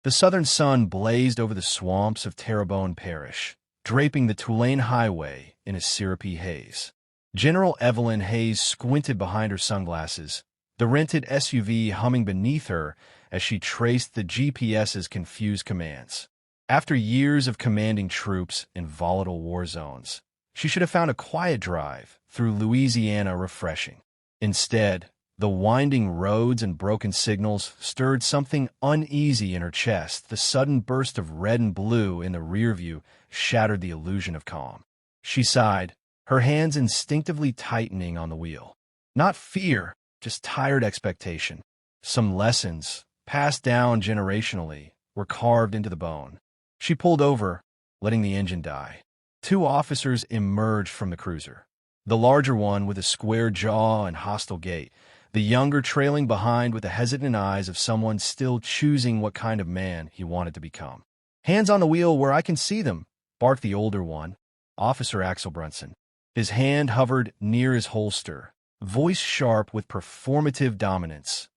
The southern sun blazed over the swamps of Terrebonne Parish, draping the Tulane Highway in a syrupy haze. General Evelyn Hayes squinted behind her sunglasses, the rented SUV humming beneath her as she traced the GPS's confused commands. After years of commanding troops in volatile war zones, she should have found a quiet drive through Louisiana refreshing. Instead, the winding roads and broken signals stirred something uneasy in her chest. The sudden burst of red and blue in the rearview shattered the illusion of calm. She sighed, her hands instinctively tightening on the wheel. Not fear, just tired expectation. Some lessons, passed down generationally, were carved into the bone. She pulled over, letting the engine die. Two officers emerged from the cruiser. The larger one with a square jaw and hostile gait, the younger trailing behind with the hesitant eyes of someone still choosing what kind of man he wanted to become. "Hands on the wheel where I can see them," barked the older one, Officer Axel Brunson. His hand hovered near his holster, voice sharp with performative dominance.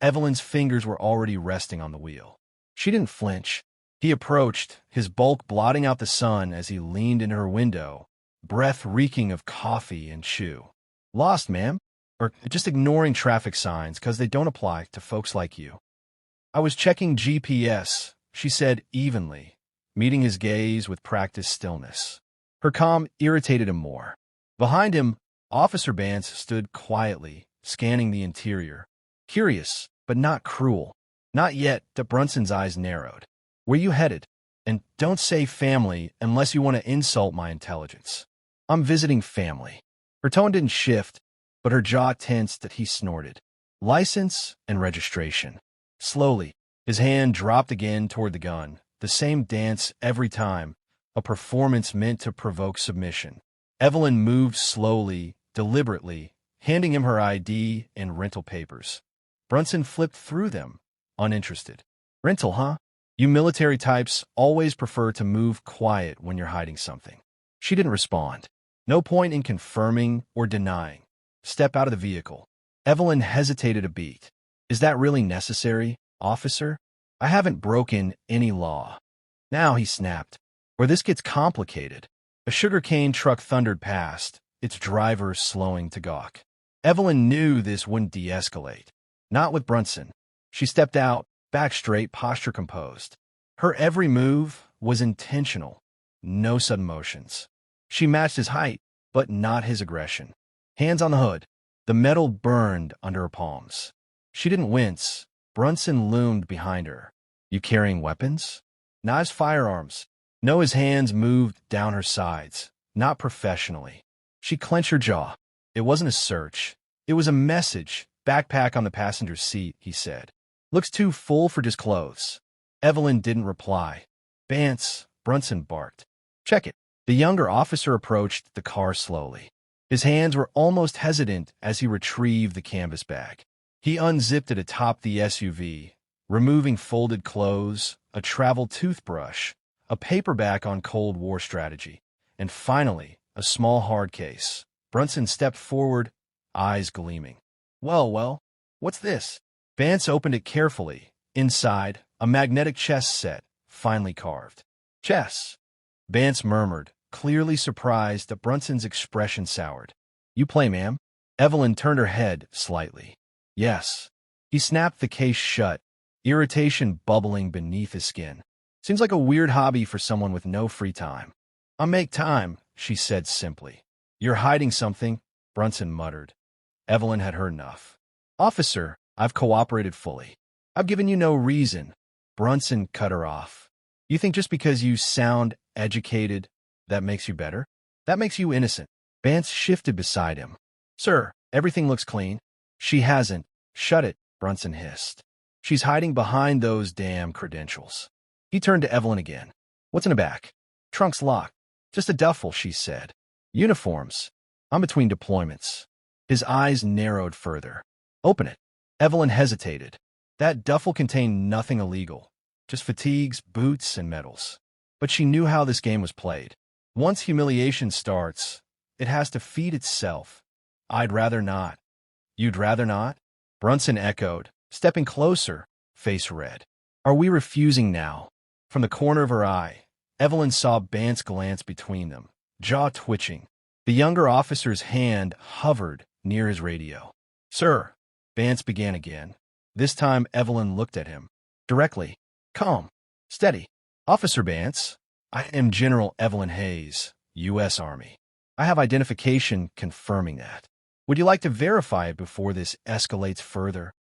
Evelyn's fingers were already resting on the wheel. She didn't flinch. He approached, his bulk blotting out the sun as he leaned in her window, breath reeking of coffee and chew. "Lost, ma'am? Or just ignoring traffic signs because they don't apply to folks like you?" "I was checking GPS," she said evenly, meeting his gaze with practiced stillness. Her calm irritated him more. Behind him, Officer Bance stood quietly, scanning the interior. Curious, but not cruel. Not yet. Brunson's eyes narrowed. "Where you headed? And don't say family unless you want to insult my intelligence." "I'm visiting family." Her tone didn't shift, but her jaw tensed as he snorted. "License and registration." Slowly, his hand dropped again toward the gun, the same dance every time, a performance meant to provoke submission. Evelyn moved slowly, deliberately, handing him her ID and rental papers. Brunson flipped through them, uninterested. "Rental, huh? You military types always prefer to move quiet when you're hiding something." She didn't respond. No point in confirming or denying. "Step out of the vehicle." Evelyn hesitated a beat. "Is that really necessary, officer? I haven't broken any law." "Now," he snapped, "or this gets complicated." A sugarcane truck thundered past, its driver slowing to gawk. Evelyn knew this wouldn't de-escalate. Not with Brunson. She stepped out, back straight, posture composed. Her every move was intentional. No sudden motions. She matched his height, but not his aggression. Hands on the hood. The metal burned under her palms. She didn't wince. Brunson loomed behind her. "You carrying weapons?" "Knives, firearms." No, his hands moved down her sides, not professionally. She clenched her jaw. It wasn't a search. It was a message. "Backpack on the passenger seat," he said. "Looks too full for just clothes." Evelyn didn't reply. "Bance," Brunson barked. "Check it." The younger officer approached the car slowly. His hands were almost hesitant as he retrieved the canvas bag. He unzipped it atop the SUV, removing folded clothes, a travel toothbrush, a paperback on Cold War strategy, and finally, a small hard case. Brunson stepped forward, eyes gleaming. Well, what's this?" Vance opened it carefully. Inside, a magnetic chess set, finely carved. "Chess," Vance murmured, clearly surprised that Brunson's expression soured. "You play, ma'am?" Evelyn turned her head slightly. "Yes." He snapped the case shut, irritation bubbling beneath his skin. "Seems like a weird hobby for someone with no free time." "I'll make time," she said simply. "You're hiding something," Brunson muttered. Evelyn had heard enough. "Officer, I've cooperated fully. I've given you no reason." Brunson cut her off. "You think just because you sound educated, that makes you better? That makes you innocent." Vance shifted beside him. "Sir, everything looks clean." "She hasn't." "Shut it," Brunson hissed. "She's hiding behind those damn credentials." He turned to Evelyn again. "What's in the back?" "Trunk's locked." "Just a duffel," she said. "Uniforms. I'm between deployments." His eyes narrowed further. "Open it." Evelyn hesitated. That duffel contained nothing illegal, just fatigues, boots, and medals. But she knew how this game was played. Once humiliation starts, it has to feed itself. "I'd rather not." "You'd rather not?" Brunson echoed, stepping closer, face red. Are we refusing now? From the corner of her eye, Evelyn saw Bance glance between them, jaw twitching. The younger officer's hand hovered near his radio. Sir, Bance began again. This time Evelyn looked at him. Directly. Calm. Steady. Officer Bance, I am General Evelyn Hayes, U.S. Army. I have identification confirming that. Would you like to verify it before this escalates further?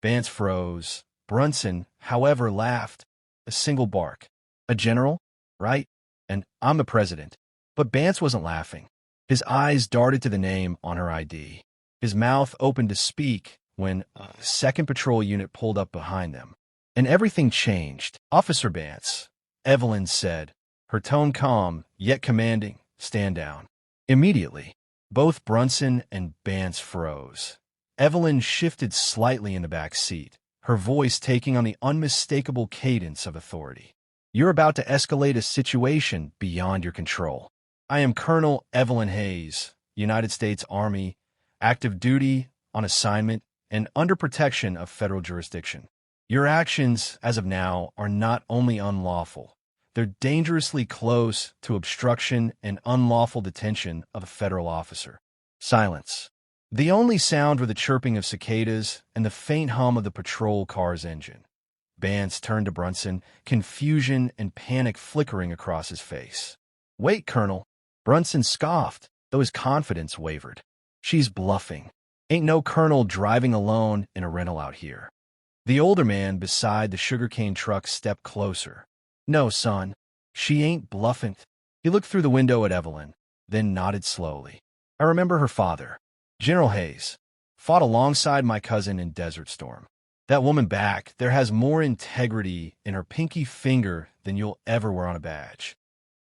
Bance froze. Brunson, however, laughed. A single bark. A general? Right? And I'm the president. But Bance wasn't laughing. His eyes darted to the name on her ID. His mouth opened to speak when a second patrol unit pulled up behind them. And everything changed. Officer Bance, Evelyn said, her tone calm, yet commanding, stand down. Immediately, both Brunson and Bance froze. Evelyn shifted slightly in the back seat, her voice taking on the unmistakable cadence of authority. You're about to escalate a situation beyond your control. I am Colonel Evelyn Hayes, United States Army, active duty, on assignment, and under protection of federal jurisdiction. Your actions, as of now, are not only unlawful, they're dangerously close to obstruction and unlawful detention of a federal officer. Silence. The only sound were the chirping of cicadas and the faint hum of the patrol car's engine. Bance turned to Brunson, confusion and panic flickering across his face. Wait, Colonel. Brunson scoffed, though his confidence wavered. She's bluffing. Ain't no colonel driving alone in a rental out here. The older man beside the sugarcane truck stepped closer. No, son, she ain't bluffing. He looked through the window at Evelyn, then nodded slowly. I remember her father, General Hayes, fought alongside my cousin in Desert Storm. That woman back there has more integrity in her pinky finger than you'll ever wear on a badge.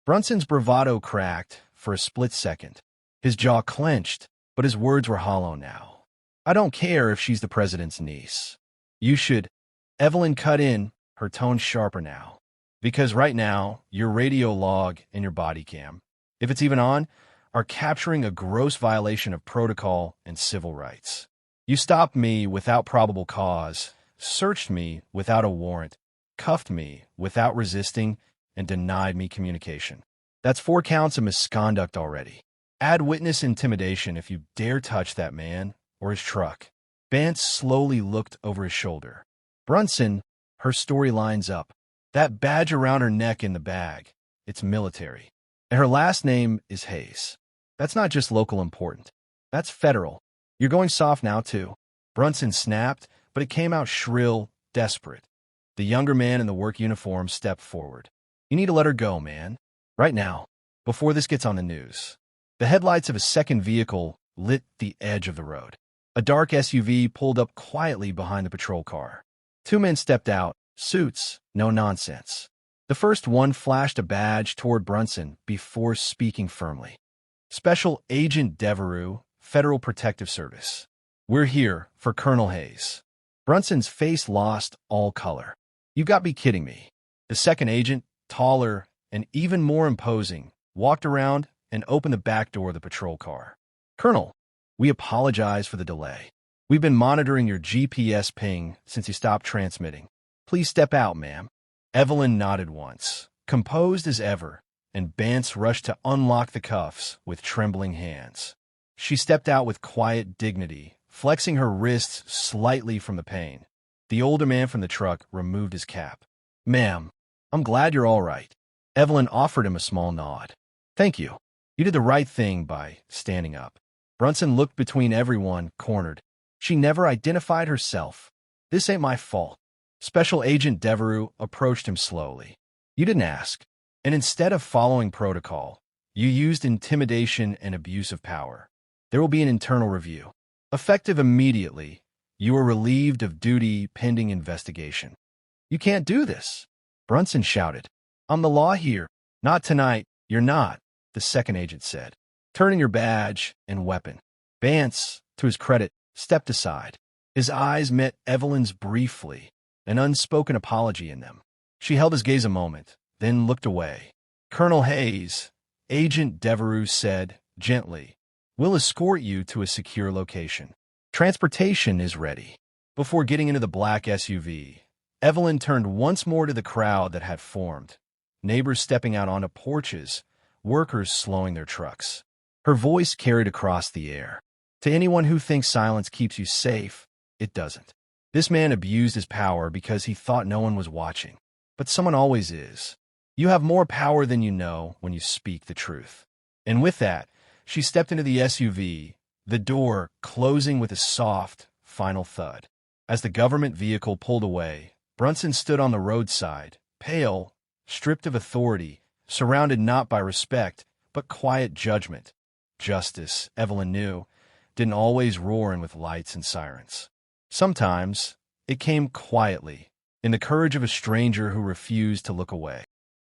Brunson's bravado cracked for a split second. His jaw clenched, but his words were hollow now. I don't care if she's the president's niece. You should. Evelyn cut in, her tone sharper now. Because right now, your radio log and your body cam, if it's even on, are capturing a gross violation of protocol and civil rights. You stopped me without probable cause, searched me without a warrant, cuffed me without resisting, and denied me communication. That's 4 counts of misconduct already. Add witness intimidation if you dare touch that man or his truck. Bance slowly looked over his shoulder. Brunson, her story lines up. That badge around her neck in the bag, it's military. And her last name is Hayes. That's not just local important. That's federal. You're going soft now, too. Brunson snapped, but it came out shrill, desperate. The younger man in the work uniform stepped forward. You need to let her go, man. Right now, before this gets on the news. The headlights of a second vehicle lit the edge of the road. A dark SUV pulled up quietly behind the patrol car. 2 men stepped out, suits, no nonsense. The first one flashed a badge toward Brunson before speaking firmly. Special Agent Devereux, Federal Protective Service. We're here for Colonel Hayes. Brunson's face lost all color. You've got to be kidding me. The second agent, taller and even more imposing, walked around and opened the back door of the patrol car. Colonel, we apologize for the delay. We've been monitoring your GPS ping since you stopped transmitting. Please step out, ma'am. Evelyn nodded once, composed as ever, and Bance rushed to unlock the cuffs with trembling hands. She stepped out with quiet dignity, flexing her wrists slightly from the pain. The older man from the truck removed his cap. Ma'am, I'm glad you're all right. Evelyn offered him a small nod. Thank you. You did the right thing by standing up. Brunson looked between everyone, cornered. She never identified herself. This ain't my fault. Special Agent Devereux approached him slowly. You didn't ask. And instead of following protocol, you used intimidation and abuse of power. There will be an internal review. Effective immediately, you are relieved of duty pending investigation. You can't do this, Brunson shouted. I'm the law here. Not tonight, you're not, the second agent said. Turn in your badge and weapon. Bance, to his credit, stepped aside. His eyes met Evelyn's briefly, an unspoken apology in them. She held his gaze a moment, then looked away. Colonel Hayes, Agent Devereux said, gently, we'll escort you to a secure location. Transportation is ready. Before getting into the black SUV, Evelyn turned once more to the crowd that had formed. Neighbors stepping out onto porches, workers slowing their trucks. Her voice carried across the air. To anyone who thinks silence keeps you safe, it doesn't. This man abused his power because he thought no one was watching. But someone always is. You have more power than you know when you speak the truth. And with that, she stepped into the SUV, the door closing with a soft, final thud. As the government vehicle pulled away, Brunson stood on the roadside, pale, stripped of authority, surrounded not by respect, but quiet judgment. Justice, Evelyn knew, didn't always roar in with lights and sirens. Sometimes, it came quietly, in the courage of a stranger who refused to look away.